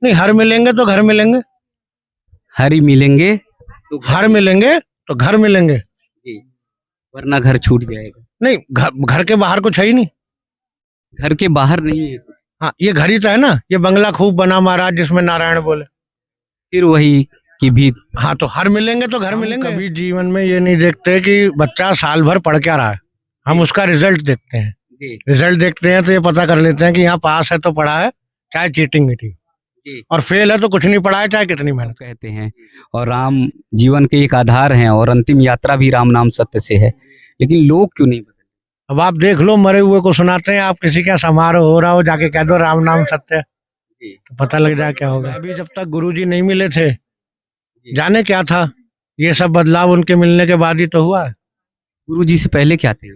नहीं, हर मिलेंगे तो घर मिलेंगे, हर ही मिलेंगे तो हर मिलेंगे तो घर मिलेंगे। जी, वरना घर छूट जाएगा। नहीं, घर के बाहर कुछ है ही नहीं। घर के बाहर नहीं है कुछ। हाँ, ये घर ही तो है ना, ये बंगला खूब बना महाराज जिसमें नारायण बोले। फिर वही कि भी हाँ, तो हर मिलेंगे तो घर मिलेंगे। कभी जीवन में ये नहीं देखते कि बच्चा साल भर पढ़ क्या रहा है, हम उसका रिजल्ट देखते हैं। जी रिजल्ट देखते हैं तो ये पता कर लेते हैं कि यहाँ पास है तो पढ़ा है, चाहे चीटिंग मीटिंग, जी और फेल है तो कुछ नहीं पढ़ा है, चाहे कितनी सब मेहनत। कहते हैं, और राम जीवन के एक आधार हैं, और अंतिम यात्रा भी राम नाम सत्य से है। लेकिन लोग क्यों नहीं बदले? अब आप देख लो, मरे हुए को सुनाते हैं, आप किसी का समारोह हो रहा हो जाके कह दो राम नाम सत्य है, जी तो पता लग जाए क्या होगा। अभी जब तक गुरुजी नहीं मिले थे, जी। जाने क्या था, ये सब बदलाव उनके मिलने के बाद ही तो हुआ है। गुरु जी से पहले क्या थे?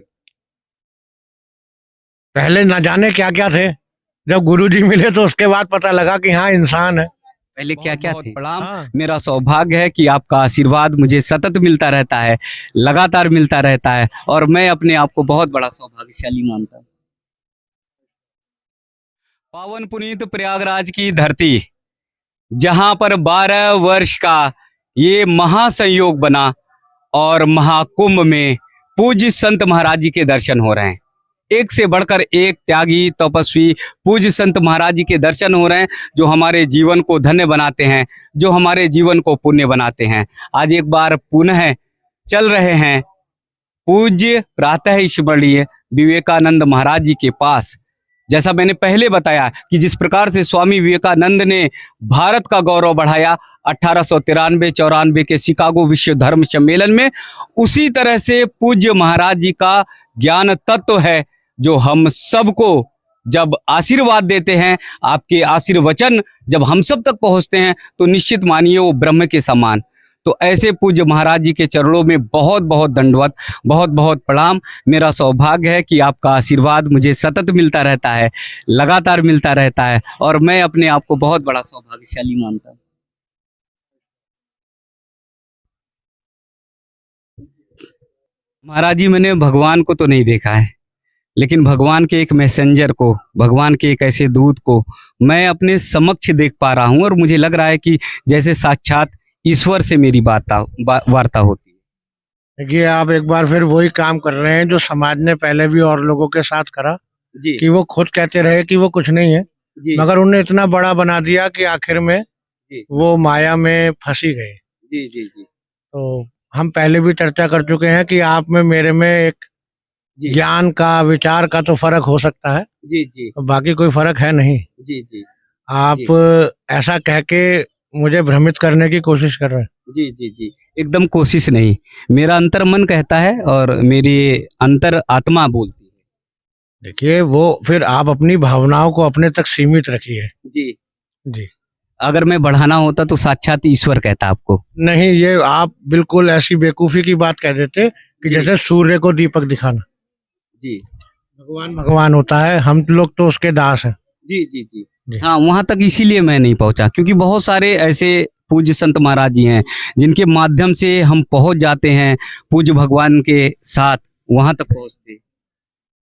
पहले ना जाने क्या क्या थे, जब गुरुजी मिले तो उसके बाद पता लगा कि हाँ इंसान है। पहले क्या क्या थे? प्रणाम। हाँ। मेरा सौभाग्य है कि आपका आशीर्वाद मुझे सतत मिलता रहता है, लगातार मिलता रहता है, और मैं अपने आप को बहुत बड़ा सौभाग्यशाली मानता हूँ। पावन पुनीत प्रयागराज की धरती, जहां पर 12 वर्ष का ये महासंयोग बना, और महाकुंभ में पूज्य संत महाराज जी के दर्शन हो रहे हैं। एक से बढ़कर एक त्यागी तपस्वी पूज्य संत महाराज जी के दर्शन हो रहे हैं, जो हमारे जीवन को धन्य बनाते हैं, जो हमारे जीवन को पुण्य बनाते हैं। आज एक बार पुनः चल रहे हैं पूज्य प्रातः स्मरणीय विवेकानंद महाराज जी के पास। जैसा मैंने पहले बताया कि जिस प्रकार से स्वामी विवेकानंद ने भारत का गौरव बढ़ाया 1893-94 के शिकागो विश्व धर्म सम्मेलन में, उसी तरह से पूज्य महाराज जी का ज्ञान तत्व है जो हम सबको जब आशीर्वाद देते हैं, आपके आशीर्वचन जब हम सब तक पहुंचते हैं, तो निश्चित मानिए वो ब्रह्म के समान। तो ऐसे पूज्य महाराज जी के चरणों में बहुत बहुत दंडवत, बहुत बहुत प्रणाम। मेरा सौभाग्य है कि आपका आशीर्वाद मुझे सतत मिलता रहता है, लगातार मिलता रहता है, और मैं अपने आप को बहुत बड़ा सौभाग्यशाली मानता हूँ। महाराज जी, मैंने भगवान को तो नहीं देखा है, लेकिन भगवान के एक मैसेंजर को, भगवान के एक ऐसे दूत को मैं अपने समक्ष देख पा रहा हूँ, और मुझे लग रहा है कि जैसे साक्षात ईश्वर से मेरी वार्ता होती है। देखिए, आप एक बार फिर वही काम कर रहे हैं जो समाज ने पहले भी और लोगों के साथ करा, जी कि वो खुद कहते रहे कि वो कुछ नहीं है, जी मगर उन्हें इतना बड़ा बना दिया कि आखिर में जी वो माया में फंसी गए। जी जी जी तो हम पहले भी चर्चा कर चुके हैं कि आप में मेरे में एक जी ज्ञान का, विचार का तो फर्क हो सकता है, जी जी बाकी कोई फर्क है नहीं। जी जी आप ऐसा कह के मुझे भ्रमित करने की कोशिश कर रहे हैं। जी जी जी एकदम कोशिश नहीं, मेरा अंतर मन कहता है और मेरी अंतर आत्मा बोलती है। देखिए, वो फिर आप अपनी भावनाओं को अपने तक सीमित रखिए। जी जी। अगर मैं बढ़ाना होता तो साक्षात ईश्वर कहता आपको। नहीं, ये आप बिल्कुल ऐसी बेवकूफी की बात कह देते कि जी। जैसे सूर्य को दीपक दिखाना। जी भगवान भगवान होता है, हम लोग तो उसके दास हैं। जी जी जी जी। हाँ, वहां तक इसीलिए मैं नहीं पहुंचा, क्योंकि बहुत सारे ऐसे पूज्य संत महाराज जी हैं जिनके माध्यम से हम पहुंच जाते हैं पूज्य भगवान के साथ, वहां तक पहुंचते हैं।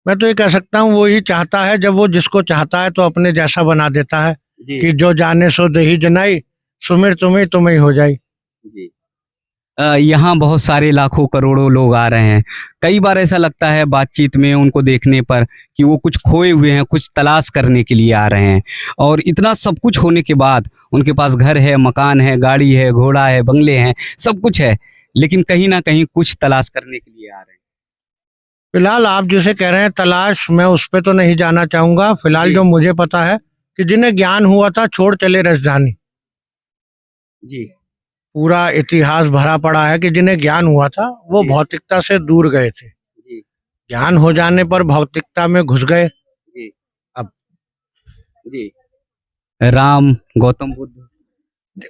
मैं तो ये कह सकता हूँ, वो ही चाहता है, जब वो जिसको चाहता है तो अपने जैसा बना देता है, जी कि जो जाने सो देही जनाई, सुमिर तुम्हें तुम्हें हो जाए। जी यहाँ बहुत सारे लाखों करोड़ों लोग आ रहे हैं। कई बार ऐसा लगता है बातचीत में उनको देखने पर कि वो कुछ खोए हुए हैं, कुछ तलाश करने के लिए आ रहे हैं, और इतना सब कुछ होने के बाद उनके पास घर है, मकान है, गाड़ी है, घोड़ा है, बंगले हैं, सब कुछ है, लेकिन कहीं ना कहीं कुछ तलाश करने के लिए आ रहे हैं। फिलहाल आप जिसे कह रहे हैं तलाश, मैं उस पर तो नहीं जाना चाहूंगा। फिलहाल जी। जो मुझे पता है कि जिन्हें ज्ञान हुआ था छोड़ चले राजधानी। जी पूरा इतिहास भरा पड़ा है कि जिन्हें ज्ञान हुआ था वो जी। भौतिकता से दूर गए थे, जी ज्ञान हो जाने पर भौतिकता में घुस गए। जी अब जी राम, गौतम बुद्ध।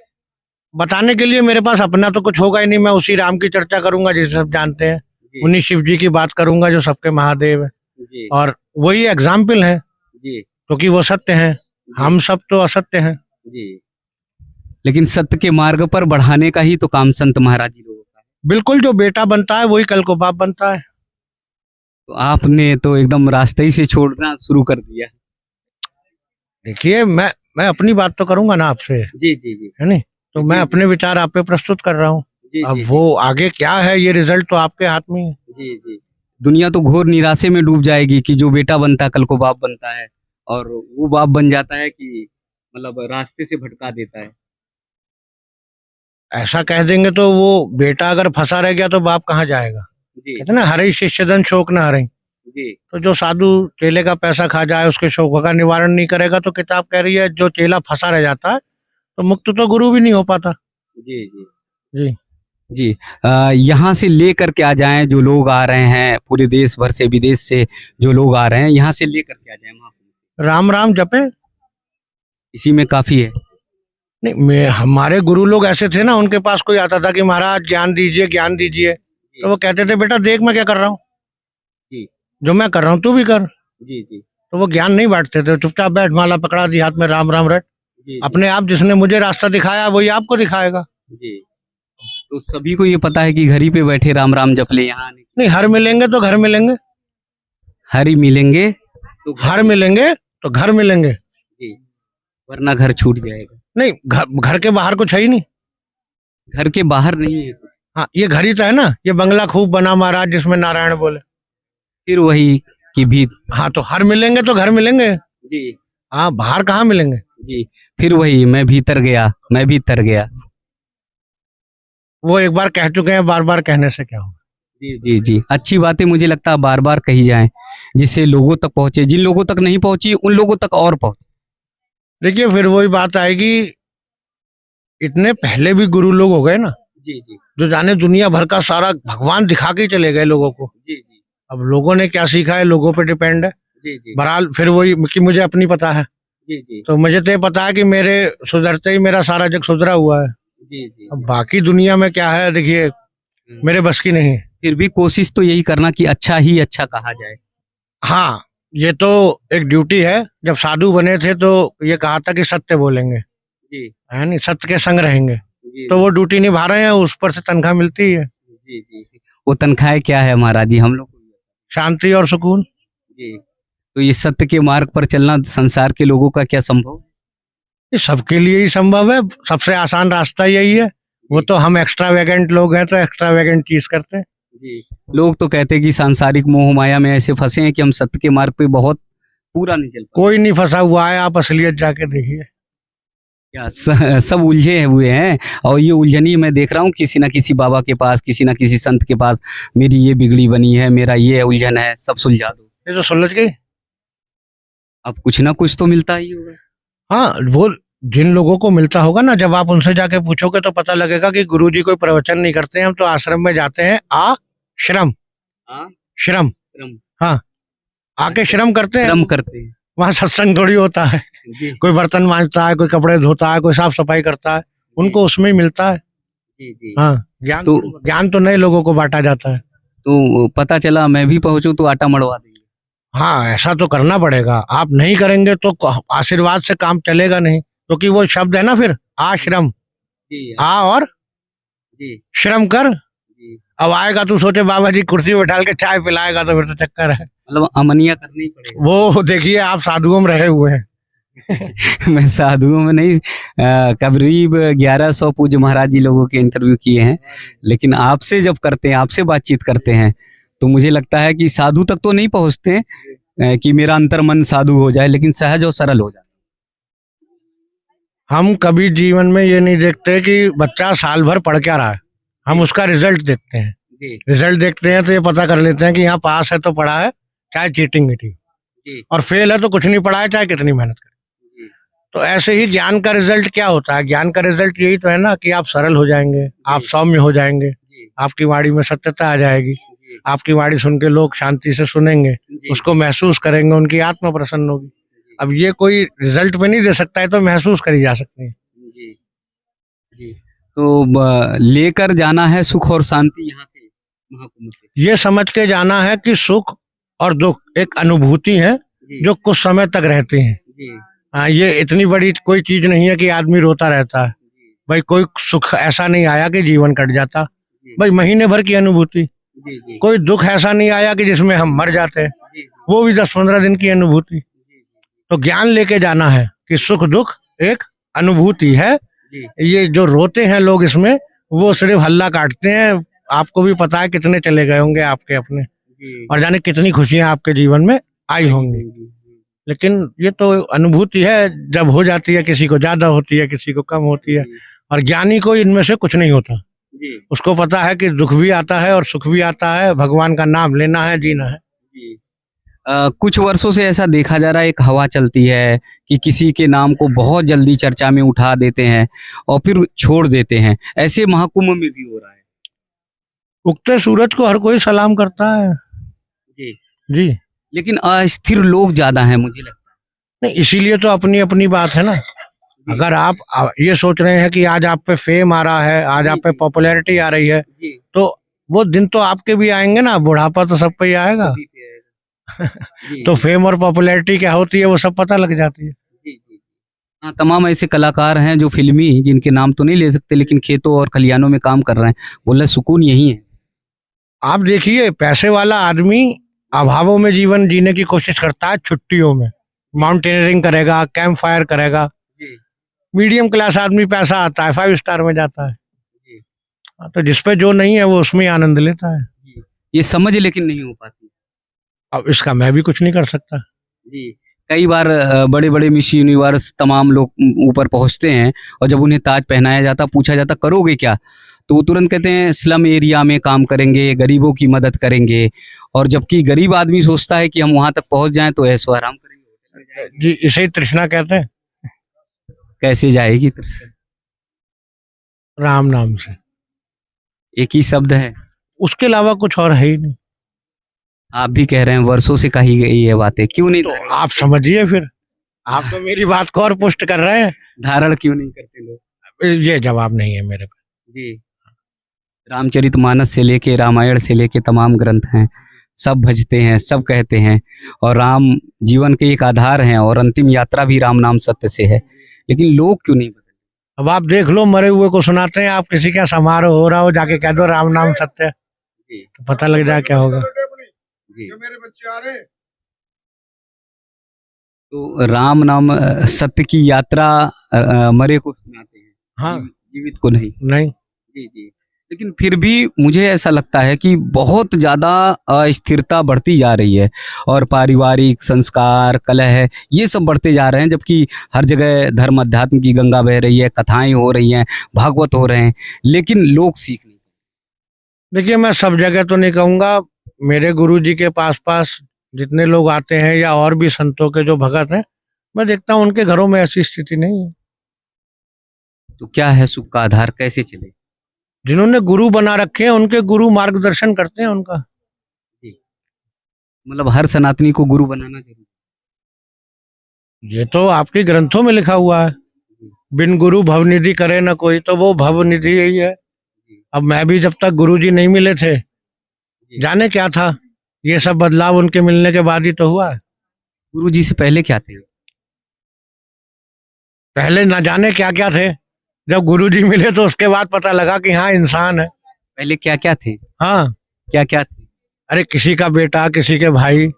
बताने के लिए मेरे पास अपना तो कुछ होगा ही नहीं, मैं उसी राम की चर्चा करूंगा जिसे सब जानते हैं, जी उन्हीं शिव जी की बात करूंगा जो सबके महादेव है, जी और वही एग्जाम्पल है, जी क्योंकि वो सत्य हैं, हम सब तो असत्य हैं। जी लेकिन सत्य के मार्ग पर बढ़ाने का ही तो काम संत महाराज जी लोगों का है। बिल्कुल, जो बेटा बनता है वही कल को बाप बनता है। तो आपने तो एकदम रास्ते ही से छोड़ना शुरू कर दिया। देखिए मैं अपनी बात तो करूंगा ना आपसे, जी जी जी है नहीं? तो मैं जी, अपने विचार आप पे प्रस्तुत कर रहा हूँ। जी अब जी वो आगे क्या है ये रिजल्ट तो आपके हाथ में ही है। जी जी दुनिया तो घोर निराशे में डूब जाएगी कि जो बेटा बनता है कल को बाप बनता है और वो बाप बन जाता है कि मतलब रास्ते से भटका देता है। ऐसा कह देंगे तो वो बेटा अगर फंसा रह गया तो बाप कहाँ जाएगा? जी कहते ना, हरे शिष्यधन शोक न हरे। जी तो जो साधु चेले का पैसा खा जाए, उसके शोक का निवारण नहीं करेगा, तो किताब कह रही है जो चेला फंसा रह जाता है तो मुक्त तो गुरु भी नहीं हो पाता। जी जी जी। जी यहाँ से लेकर के आ जाएं जो लोग आ रहे हैं पूरे देश भर से विदेश से जो लोग आ रहे हैं यहाँ से लेकर के आ जाएं महाकुंभ राम राम जपे। इसी में काफी है। नहीं, हमारे गुरु लोग ऐसे थे ना, उनके पास कोई आता था कि महाराज ज्ञान दीजिए ज्ञान दीजिए, तो वो कहते थे बेटा देख मैं क्या कर रहा हूँ, जी जो मैं कर रहा हूँ तू भी कर। जी जी तो वो ज्ञान नहीं बांटते थे, चुपचाप बैठ, माला पकड़ा दी हाथ में, राम राम रट। जी अपने आप जिसने मुझे रास्ता दिखाया वही आपको दिखाएगा। जी तो सभी को ये पता है कि घर ही पे बैठे राम राम जप ले यहाँ आने नहीं, हर मिलेंगे तो घर मिलेंगे, हर ही मिलेंगे तो हर मिलेंगे तो घर मिलेंगे। जी वरना घर छूट जाएगा। नहीं, घर के बाहर कुछ है ही नहीं। घर के बाहर नहीं है कुछ। हाँ, ये घर ही तो है ना, ये बंगला खूब बना महाराज जिसमें नारायण बोले। फिर वही कि भी हाँ, तो हर मिलेंगे तो घर मिलेंगे। जी हाँ, बाहर कहाँ मिलेंगे? जी फिर वही मैं भीतर गया मैं भीतर गया। वो एक बार कह चुके हैं, बार बार कहने से क्या होगा? जी जी जी अच्छी बातें मुझे लगता है बार बार कही जाएं जिससे लोगों तक पहुंचे, जिन लोगों तक नहीं पहुंची उन लोगों तक और पहुंचे। देखिए, फिर वही बात आएगी, इतने पहले भी गुरु लोग हो गए ना, जी जी जो जाने दुनिया भर का सारा भगवान दिखा के ही चले गए लोगों को। जी जी अब लोगों ने क्या सीखा है, लोगों पे डिपेंड है। जी जी बहरहाल फिर वही कि मुझे अपनी पता है, जी जी तो मुझे तो ये पता है कि मेरे सुधरते ही मेरा सारा जग सुधरा हुआ है। जी जी अब बाकी दुनिया में क्या है, देखिए मेरे बस की नहीं है। फिर भी कोशिश तो यही करना कि अच्छा ही अच्छा कहा जाए। हाँ, ये तो एक ड्यूटी है। जब साधु बने थे तो ये कहा था कि सत्य बोलेंगे, जी है नहीं, सत्य के संग रहेंगे। जी तो वो ड्यूटी निभा रहे हैं, उस पर से तनख्वाह मिलती है, जी जी वो तनख्वाह क्या है महाराज जी हम लोग को। शांति और सुकून। जी तो ये सत्य के मार्ग पर चलना संसार के लोगों का क्या संभव। ये सबके लिए ही संभव है, सबसे आसान रास्ता यही है। वो तो हम एक्स्ट्रावेगेंट लोग हैं तो एक्स्ट्रावेगेंट चीज करते हैं। जी लोग तो कहते हैं कि सांसारिक मोह माया में ऐसे फंसे हैं कि हम सत्य के मार्ग पे बहुत पूरा नहीं चल पाते। कोई नहीं फंसा हुआ है, आप असलियत जाके देखिए। क्या सब उलझे हुए हैं और ये उलझनी मैं देख रहा हूँ किसी ना किसी बाबा के पास किसी ना किसी संत के पास। मेरी ये बिगड़ी बनी है मेरा ये उलझन है सब सुलझा दो। ये तो सुलझ गई। अब कुछ ना कुछ तो मिलता ही होगा। हाँ, वो जिन लोगों को मिलता होगा ना, जब आप उनसे जाके पूछोगे तो पता लगेगा कि गुरुजी कोई प्रवचन नहीं करते हैं, हम तो आश्रम में जाते हैं, श्रम हाँ श्रम। श्रम हाँ, आके श्रम करते हैं। श्रम करते हैं। वहाँ सत्संग थोड़ी होता है। जी कोई बर्तन मांजता है, कोई कपड़े धोता है, कोई साफ सफाई करता है, उनको उसमें ही मिलता है। जी जी हाँ, ज्ञान तो नए लोगों को बांटा जाता है। तो पता चला मैं भी पहुंचूं तो आटा मड़वा देंगे। हाँ, ऐसा तो करना पड़ेगा। आप नहीं करेंगे तो आशीर्वाद से काम चलेगा नहीं, क्योंकि वो शब्द है ना, फिर आश्रम, जी और जी श्रम कर। जी अब आएगा तू सोचे बाबा जी कुर्सी में बैठाल के चाय पिलाएगा, तो फिर तो चक्कर है। मतलब अमनिया करनी पड़ेगी। वो देखिए, आप साधुओं में रहे हुए हैं। मैं साधुओं में नहीं करीब 1100 पूज्य महाराज जी लोगों के इंटरव्यू किए हैं लेकिन आपसे जब करते हैं आपसे बातचीत करते हैं तो मुझे लगता है कि साधु तक तो नहीं पहुंचते कि मेरा अंतर मन साधु हो जाए लेकिन सहज और सरल हो जाए। हम कभी जीवन में ये नहीं देखते कि बच्चा साल भर पढ़ क्या रहा है, हम उसका रिजल्ट देखते हैं। जी रिजल्ट देखते हैं तो ये पता कर लेते हैं कि यहाँ पास है तो पढ़ा है, चाहे चीटिंग मीटिंग, जी और फेल है तो कुछ नहीं पढ़ा है, चाहे कितनी मेहनत करे। जी तो ऐसे ही ज्ञान का रिजल्ट क्या होता है? ज्ञान का रिजल्ट यही तो है ना कि आप सरल हो जाएंगे, आप सौम्य हो जाएंगे, जी आपकी वाणी में सत्यता आ जाएगी, जी आपकी वाणी सुन के लोग शांति से सुनेंगे, जी उसको महसूस करेंगे, उनकी आत्मा प्रसन्न होगी। अब ये कोई रिजल्ट पे नहीं दे सकता है, तो महसूस करी जा सकती है। जी जी तो लेकर जाना है सुख और शांति यहाँ से महाकुंभ से। ये समझ के जाना है कि सुख और दुख एक अनुभूति है जी जो कुछ समय तक रहती है। जी हाँ, ये इतनी बड़ी कोई चीज नहीं है कि आदमी रोता रहता है। जी भाई कोई सुख ऐसा नहीं आया कि जीवन कट जाता, जी भाई महीने भर की अनुभूति। जी जी कोई दुख ऐसा नहीं आया कि जिसमें हम मर जाते, जी वो भी 10-15 दिन की अनुभूति। तो ज्ञान लेके जाना है कि सुख दुख एक अनुभूति है। जी ये जो रोते हैं लोग इसमें, वो सिर्फ हल्ला काटते हैं। आपको भी पता है कितने चले गए होंगे आपके अपने, जी और जाने कितनी खुशियां आपके जीवन में आई होंगी। लेकिन ये तो अनुभूति है, जब हो जाती है किसी को ज्यादा होती है, किसी को कम होती है। और ज्ञानी को इनमें से कुछ नहीं होता। जी उसको पता है कि दुख भी आता है और सुख भी आता है, भगवान का नाम लेना है, जीना है। जी। कुछ वर्षों से ऐसा देखा जा रहा है, एक हवा चलती है कि किसी के नाम को बहुत जल्दी चर्चा में उठा देते हैं और फिर छोड़ देते हैं। ऐसे महाकुंभ में भी हो रहा है। उगते सूरज को हर कोई सलाम करता है। जी जी। लेकिन अस्थिर लोग ज्यादा हैं मुझे लगता नहीं, इसीलिए तो अपनी अपनी बात है ना। अगर आप ये सोच रहे हैं कि आज आप पे फेम आ रहा है, आज आप पे पॉपुलैरिटी आ रही है, है। जी तो वो दिन तो आपके भी आएंगे ना। बुढ़ापा तो सब पे ही आएगा। सभी पे है। जी तो फेम और पॉपुलैरिटी क्या होती है वो सब पता लग जाती है। जी जी। हाँ, तमाम ऐसे कलाकार हैं जो फिल्मी, जिनके नाम तो नहीं ले सकते, लेकिन खेतों और खलिहानों में काम कर रहे हैं। बोले सुकून यही है। आप देखिए, पैसे वाला आदमी अभावों में जीवन जीने की कोशिश करता है। छुट्टियों में माउंटेनियरिंग करेगा, कैंप फायर करेगा। जी मीडियम क्लास आदमी पैसा आता है 5 स्टार में जाता है। जी हाँ, तो जिसपे जो नहीं है वो उसमें ही आनंद लेता है। जी। ये समझ लेकिन नहीं हो पाती। अब इसका मैं भी कुछ नहीं कर सकता। जी कई बार बड़े बड़े मिस यूनिवर्स तमाम लोग ऊपर पहुंचते हैं, और जब उन्हें ताज पहनाया जाता, पूछा जाता करोगे क्या, तो वो तुरंत कहते हैं स्लम एरिया में काम करेंगे, गरीबों की मदद करेंगे। और जबकि गरीब आदमी सोचता है कि हम वहां तक पहुंच जाएं तो ऐशो आराम करेंगे। जी, इसे ही तृष्णा कहते हैं, कैसे जाएगी? राम नाम से। एक ही शब्द है। उसके अलावा कुछ और है ही नहीं। आप भी कह रहे हैं वर्षों से कही गई ये बातें, क्यों नहीं तो आप समझिए फिर। आप तो मेरी बात को और पुष्ट कर रहे हैं। धारण क्यों नहीं करते लोग? ये जवाब नहीं है मेरे पास। जी रामचरितमानस से लेके रामायण से लेके तमाम ग्रंथ हैं, सब भजते हैं, सब कहते हैं, और राम जीवन के एक आधार हैं, और अंतिम यात्रा भी राम नाम सत्य से है। लेकिन लोग क्यों नहीं बदले? अब आप देख लो, मरे हुए को सुनाते हैं। आप किसी का समारोह हो रहा हो, जाके कह दो राम नाम सत्य है, जी तो पता लग जाए क्या होगा। जी। मेरे बच्चे आ रहे हैं। तो राम नाम सत्य की यात्रा मरे को सुनाते हैं, हाँ। जीवित को नहीं। नहीं, जी जी। लेकिन फिर भी मुझे ऐसा लगता है कि बहुत ज़्यादा अस्थिरता बढ़ती जा रही है, और पारिवारिक संस्कार, कलह, ये सब बढ़ते जा रहे हैं, जबकि हर जगह धर्म अध्यात्म की गंगा बह रही है, कथाएं हो रही हैं, भागवत हो रहे हैं, लेकिन लोग सीख नहीं। देखिए, मैं सब जगह तो नहीं कहूंगा। मेरे गुरुजी के पास जितने लोग आते हैं, या और भी संतों के जो भगत हैं, मैं देखता हूँ उनके घरों में ऐसी स्थिति नहीं है। तो क्या है सुख का आधार, कैसे चले? जिन्होंने गुरु बना रखे हैं, उनके गुरु मार्गदर्शन करते हैं उनका। मतलब हर सनातनी को गुरु बनाना जरूरी? ये तो आपके ग्रंथों में लिखा हुआ है, बिन गुरु भवनिधि करे न कोई, तो वो भवनिधि यही है। अब मैं भी जब तक गुरुजी नहीं मिले थे, जाने क्या था, ये सब बदलाव उनके मिलने के बाद ही तो हुआ है। गुरु जी से पहले क्या थे? पहले न जाने क्या क्या थे। जब गुरुजी मिले तो उसके बाद पता लगा कि हाँ, इंसान है। पहले क्या क्या थे? हाँ, क्या क्या थे? अरे किसी का बेटा, किसी के भाई,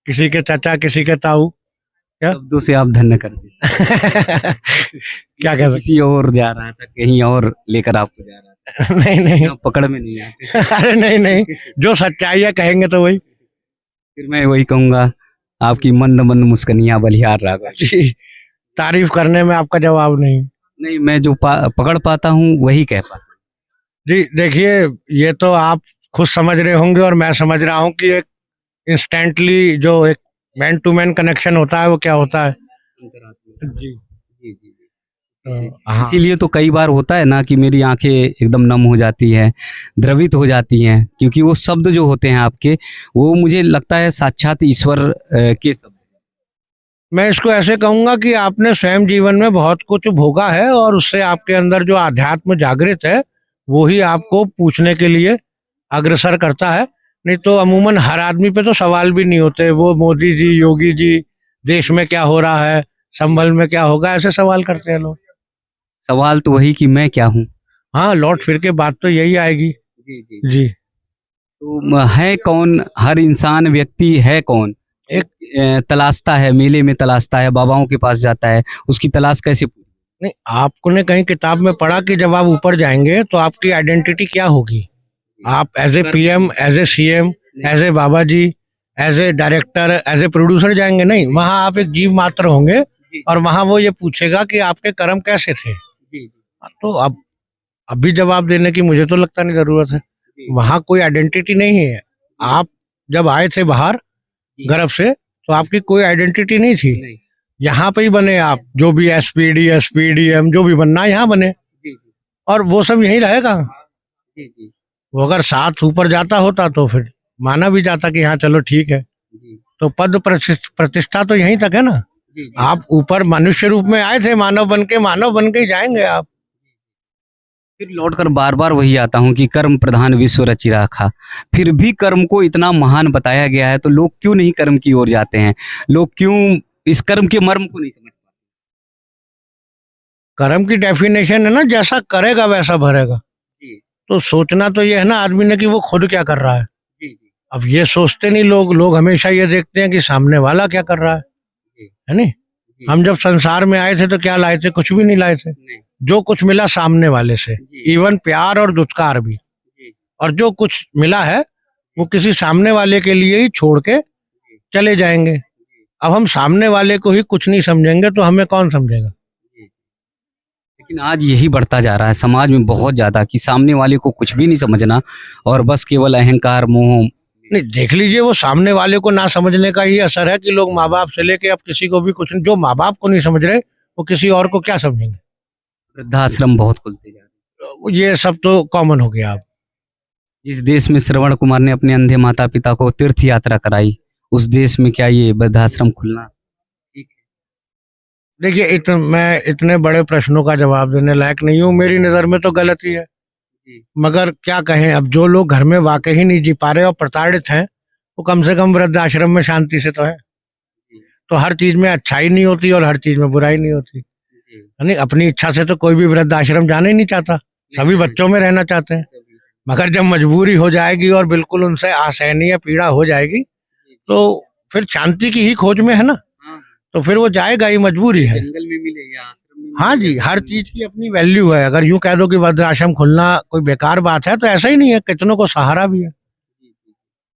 किसी के चाचा, किसी के ताऊ। क्या? शब्दों से आप धन्य कर देते। क्या कह सकते? किसी और जा रहा था, कहीं और लेकर आपको जा रहा था। नहीं नहीं, आप पकड़ में नहीं आते। अरे नहीं नहीं, जो सच्चाई है कहेंगे तो वही। फिर मैं वही कहूंगा, आपकी मंद मंद मुस्कनियां बलिहार रागा। जी, तारीफ करने में आपका जवाब नहीं। नहीं, मैं जो पकड़ पाता हूँ वही कह पाता हूँ। जी देखिए, ये तो आप खुद समझ रहे होंगे और मैं समझ रहा हूँ कि एक इंस्टेंटली जो एक मैन टू मैन कनेक्शन होता है, वो क्या होता है। जी जी जी जी। हाँ। इसीलिए तो कई बार होता है ना कि मेरी आंखें एकदम नम हो जाती हैं, द्रवित हो जाती हैं, क्योंकि वो शब्द जो होते हैं आपके, वो मुझे लगता है साक्षात ईश्वर के शब्द। मैं इसको ऐसे कहूंगा कि आपने स्वयं जीवन में बहुत कुछ भोगा है, और उससे आपके अंदर जो आध्यात्म जागृत है, वो ही आपको पूछने के लिए अग्रसर करता है। नहीं तो अमूमन हर आदमी पे तो सवाल भी नहीं होते। वो मोदी जी, योगी जी, देश में क्या हो रहा है, संभल में क्या होगा, ऐसे सवाल करते हैं लोग। सवाल तो वही कि मैं क्या हूँ। हाँ, लौट फिर के बात तो यही आएगी। जी जी। जी, तो है कौन, हर इंसान व्यक्ति है कौन, एक तलाशता है, मेले में तलाशता है, बाबाओं के पास जाता है, उसकी तलाश कैसे पूरी? नहीं, आपने कहीं किताब में पढ़ा कि जब आप ऊपर जाएंगे तो आपकी आइडेंटिटी क्या होगी? आप as a PM, as a CM, as a बाबा जी, as a director, as a producer जाएंगे? नहीं, वहां आप एक जीव मात्र होंगे और वहां वो ये पूछेगा कि आपके कर्म कैसे थे। तो अब अभी जवाब देने की मुझे तो लगता नहीं जरूरत है। वहां कोई आइडेंटिटी नहीं है। आप जब आए थे बाहर गर्भ से तो आपकी कोई आइडेंटिटी नहीं थी। यहाँ पे ही बने आप, जो भी एसपी, डीएसपी, डीएम जो भी बनना है यहाँ बने, और वो सब यहीं रहेगा। वो अगर साथ ऊपर जाता होता तो फिर माना भी जाता कि हाँ चलो ठीक है। तो पद प्रतिष्ठा तो यहीं तक है ना। आप ऊपर मनुष्य रूप में आए थे, मानव बन के ही जाएंगे आप। फिर लौटकर बार बार वही आता हूँ कि कर्म प्रधान विश्व रचि राखा। फिर भी कर्म को इतना महान बताया गया है तो लोग क्यों नहीं कर्म की ओर जाते हैं? लोग क्यों इस कर्म के मर्म को नहीं समझ पाते? कर्म की डेफिनेशन है ना, जैसा करेगा वैसा भरेगा। तो सोचना तो ये है ना आदमी ने कि वो खुद क्या कर रहा है। अब ये सोचते नहीं लोग हमेशा ये देखते हैं कि सामने वाला क्या कर रहा है नहीं। हम जब संसार में आए थे तो क्या लाए थे? कुछ भी नहीं लाए थे। जो कुछ मिला सामने वाले से, इवन प्यार और दुत्कार भी, और जो कुछ मिला है वो किसी सामने वाले के लिए ही छोड़ के चले जाएंगे। अब हम सामने वाले को ही कुछ नहीं समझेंगे तो हमें कौन समझेगा? लेकिन आज यही बढ़ता जा रहा है समाज में बहुत ज्यादा कि सामने वाले को कुछ भी नहीं समझना और बस केवल अहंकार मोह। नहीं, देख लीजिए, वो सामने वाले को ना समझने का ही असर है कि लोग माँ बाप से लेके अब किसी को भी कुछ, जो माँ बाप को नहीं समझ रहे वो किसी और को क्या समझेंगे? वृद्धाश्रम बहुत खुलते जा रहे हैं। ये सब तो कॉमन हो गया। अब जिस देश में श्रवण कुमार ने अपने अंधे माता पिता को तीर्थ यात्रा कराई, उस देश में क्या ये वृद्धाश्रम खुलना ठीक है? देखिए, मैं इतने बड़े प्रश्नों का जवाब देने लायक नहीं हूँ। मेरी नज़र में तो गलत ही है, मगर क्या कहें। अब जो लोग घर में वाकई ही नहीं जी पा रहे और प्रताड़ित हैं, वो कम से कम वृद्धाश्रम में शांति से तो है। तो हर चीज में अच्छाई नहीं होती और हर चीज में बुराई नहीं होती। यानी अपनी इच्छा से तो कोई भी वृद्धाश्रम जाना ही नहीं चाहता, सभी बच्चों में रहना चाहते हैं। मगर जब मजबूरी हो जाएगी और बिल्कुल उनसे असहनीय पीड़ा हो जाएगी तो फिर शांति की ही खोज में है ना, तो फिर वो जाएगा ही, मजबूरी है। जंगल में मिले या आश्रम में हाँ जी, हर चीज की अपनी वैल्यू है। अगर यूं कह दो कि वृद्धाश्रम खुलना कोई बेकार बात है तो ऐसा ही नहीं है, कितनों को सहारा भी है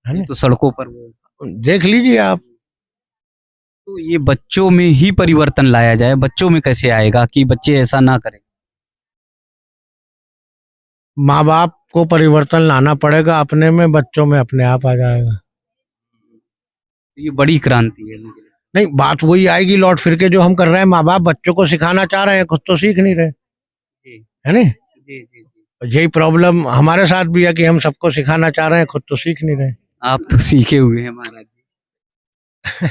ना? तो सड़कों पर वो देख लीजिए आप। तो ये बच्चों में ही परिवर्तन लाया जाए, बच्चों में कैसे आएगा कि बच्चे ऐसा ना करें? माँ बाप को परिवर्तन लाना पड़ेगा अपने में, बच्चों में अपने आप आ जाएगा। ये बड़ी क्रांति है मुझे। नहीं, बात वही आएगी लौट फिर के, जो हम कर रहे हैं। माँ बाप बच्चों को सिखाना चाह रहे हैं, खुद तो सीख नहीं रहे, है नहीं? यही प्रॉब्लम हमारे साथ भी है कि हम सबको सिखाना चाह रहे हैं, खुद तो सीख नहीं रहे। आप तो सीखे हुए हैं महाराज जी।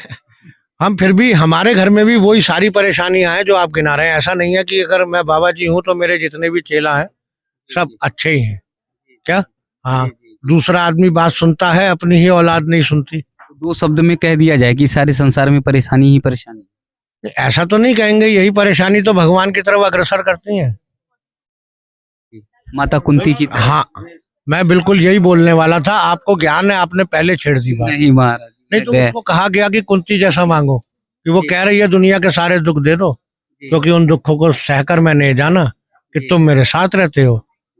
हम फिर भी, हमारे घर में भी वही सारी परेशानियां हैं जो आप गिना रहे हैं। ऐसा नहीं है कि अगर मैं बाबा जी हूँ तो मेरे जितने भी चेला हैं सब अच्छे ही हैं क्या? हाँ, दूसरा आदमी बात सुनता है, अपनी ही औलाद नहीं सुनती। दो शब्द में कह दिया जाए कि सारे संसार में परेशानी ही परेशानी। ऐसा तो नहीं कहेंगे, यही परेशानी तो भगवान की तरफ अग्रसर करती हैं। माता कुंती की तरह। हाँ, मैं बिल्कुल यही बोलने वाला था। आपको ज्ञान है, आपने पहले छेड़ दी बात। नहीं महाराज, नहीं तो उसको कहा गया कि कुंती जैसा मांगो, कि वो कह रही है दुनिया के सारे दुख दे दो, क्योंकि उन दुखों को सहकर मैंने जाना कि तुम मेरे साथ रहते हो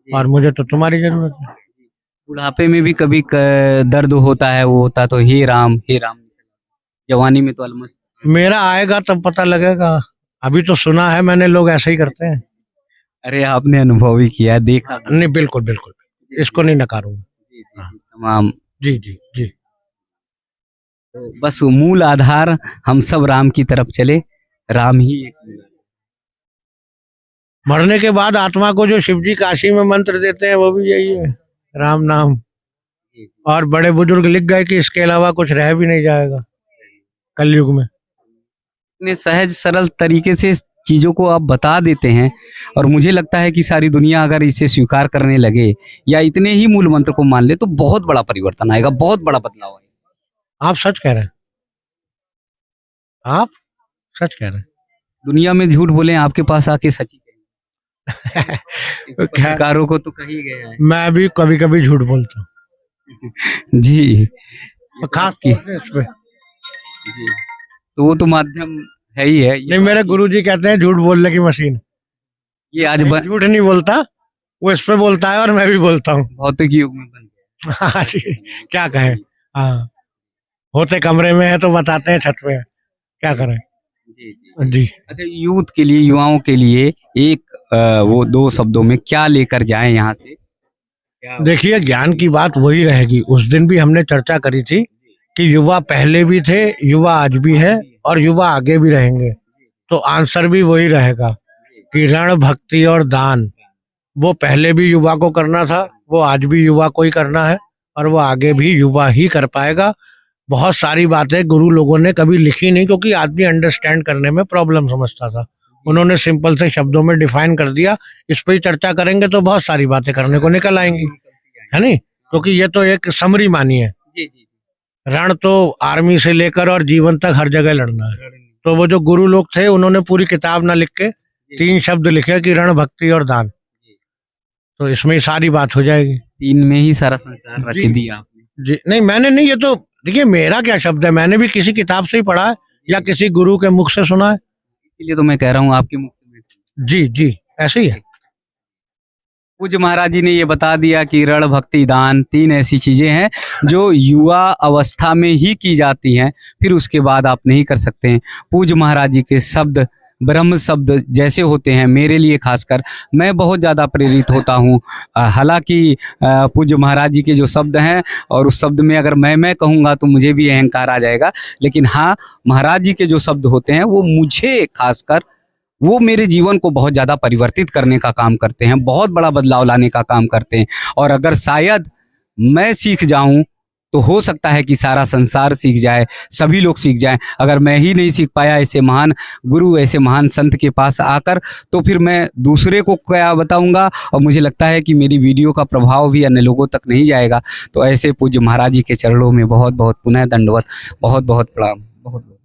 और मुझे तो तुम्हारी जरूरत है। बुढ़ापे में भी कभी दर्द होता है, वो होता तो हे राम हे राम। जवानी में तो अलमस्त। मेरा आएगा तब पता लगेगा। अभी तो सुना है मैंने, लोग ऐसे ही करते हैं। अरे आपने अनुभव भी किया है, देखा? नहीं, बिल्कुल बिल्कुल, इसको नहीं नकारूंगा। तमाम। जी जी जी। तो बस मूल आधार हम सब राम की तरफ चले, राम ही एक मूल आधार। मरने के बाद आत्मा को जो शिव जी काशी में मंत्र देते हैं वो भी यही है, राम नाम। और बड़े बुजुर्ग लिख गए कि इसके अलावा कुछ रह भी नहीं जाएगा कलयुग में। इतने सहज सरल तरीके से चीजों को आप बता देते हैं और मुझे लगता है कि सारी दुनिया अगर इसे स्वीकार करने लगे या इतने ही मूल मंत्र को मान ले तो बहुत बड़ा परिवर्तन आएगा, बहुत बड़ा बदलाव आएगा। आप सच कह रहे हैं, आप सच कह रहे हैं। दुनिया में झूठ बोले, आपके पास आके सच ही खैर, पत्रकारों को तो कही गया है। मैं भी कभी कभी झूठ बोलता हूँ, जी खास तौर से इस पे। जी। तो वो तो माध्यम है ही है। नहीं, मेरे गुरुजी कहते हैं झूठ बोलने की मशीन। ये आज नहीं, झूठ नहीं बोलता, वो इस पे बोलता है और मैं भी बोलता हूँ। भौतिक युग में बन गया। हाँ जी, क्या कहें। हाँ, होते कमरे में है तो बताते हैं छत पे है, क्या करें। जी, जी। जी, अच्छा, यूथ के लिए, युवाओं के लिए एक वो 2 शब्दों में क्या लेकर जाएँ यहाँ से? क्या? देखिए ज्ञान की बात वही रहेगी। उस दिन भी हमने चर्चा करी थी जी, कि युवा पहले भी थे, युवा आज भी है और युवा आगे भी रहेंगे। तो आंसर भी वही रहेगा जी, कि ऋण, भक्ति और दान, वो पहले भी युवा को करना था, वो आज भी युवा को ही करना है और वो आगे भी युवा ही कर पाएगा। बहुत सारी बातें गुरु लोगों ने कभी लिखी नहीं, क्योंकि आदमी अंडरस्टैंड करने में प्रॉब्लम समझता था। उन्होंने सिंपल से शब्दों में डिफाइन कर दिया। इस पे ही चर्चा करेंगे तो बहुत सारी बातें करने को निकल आएंगी, है नहीं? क्योंकि ये तो एक समरी मानी है। जी, जी। रण तो आर्मी से लेकर और जीवन तक हर जगह लड़ना है। तो वो जो गुरु लोग थे उन्होंने पूरी किताब ना लिख के 3 शब्द लिखे कि रण, भक्ति और दान। तो इसमें ही सारी बात हो जाएगी। 3 में ही सारा संसार रच जी, दिया आपने। जी, नहीं मैंने नहीं, ये तो देखिए मेरा क्या शब्द है, मैंने भी किसी किताब से ही पढ़ा है या किसी गुरु के मुख से सुना है। इसीलिए तो मैं कह रहा हूँ आपके मुख से मैं सुनूं। जी, जी, ऐसे ही है। पूज्य महाराज जी ने ये बता दिया कि ऋण, भक्ति, दान 3 ऐसी चीजें हैं जो युवा अवस्था में ही की जाती हैं, फिर उसके बाद आप नहीं कर सकते हैं। पूज्य महाराज जी के शब्द ब्रह्म शब्द जैसे होते हैं, मेरे लिए खासकर मैं बहुत ज़्यादा प्रेरित होता हूँ। हालांकि पूज्य महाराज जी के जो शब्द हैं और उस शब्द में अगर मैं कहूँगा तो मुझे भी अहंकार आ जाएगा, लेकिन हाँ, महाराज जी के जो शब्द होते हैं वो मुझे खासकर, वो मेरे जीवन को बहुत ज़्यादा परिवर्तित करने का काम करते हैं, बहुत बड़ा बदलाव लाने का काम करते हैं। और अगर शायद मैं सीख जाऊं तो हो सकता है कि सारा संसार सीख जाए, सभी लोग सीख जाएं। अगर मैं ही नहीं सीख पाया ऐसे महान गुरु, ऐसे महान संत के पास आकर, तो फिर मैं दूसरे को क्या बताऊंगा। और मुझे लगता है कि मेरी वीडियो का प्रभाव भी अन्य लोगों तक नहीं जाएगा। तो ऐसे पूज्य महाराज जी के चरणों में बहुत बहुत पुनः दंडवत, बहुत बहुत प्रणाम, बहुत बहुत।